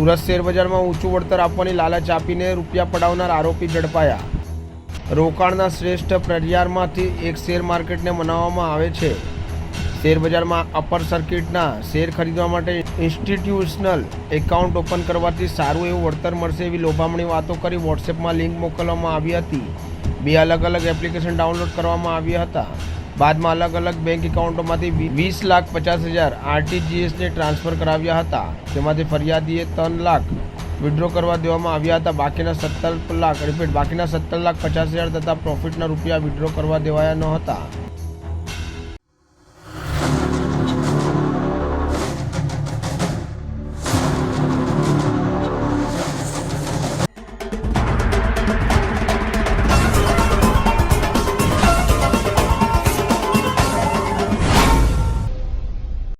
સુરત શેરબજારમાં ઊંચું વળતર આપવાની લાલચ આપીને રૂપિયા પડાવનાર આરોપી ઝડપાયા। રોકાણના શ્રેષ્ઠ પર્યાયમાંથી એક શેર માર્કેટને મનાવવામાં આવે છે। શેરબજારમાં અપર સર્કિટના શેર ખરીદવા માટે ઇન્સ્ટિટ્યુશનલ એકાઉન્ટ ઓપન કરવાથી સારું એવું વળતર મળશે એવી લોભામણી વાતો કરી વોટ્સએપમાં લિંક મોકલવામાં આવી હતી। 2 અલગ અલગ એપ્લિકેશન ડાઉનલોડ કરવામાં આવ્યા હતા। બાદમાં અલગ અલગ બેંક એકાઉન્ટોમાંથી 20,50,000 આરટીજીએસને ટ્રાન્સફર કરાવ્યા હતા। તેમાંથી ફરિયાદીએ 3 લાખ વિડ્રો કરવા દેવામાં આવ્યા હતા। બાકીના 17,50,000 તથા પ્રોફિટના રૂપિયા વિડ્રો કરવા દેવાયા ન હતા।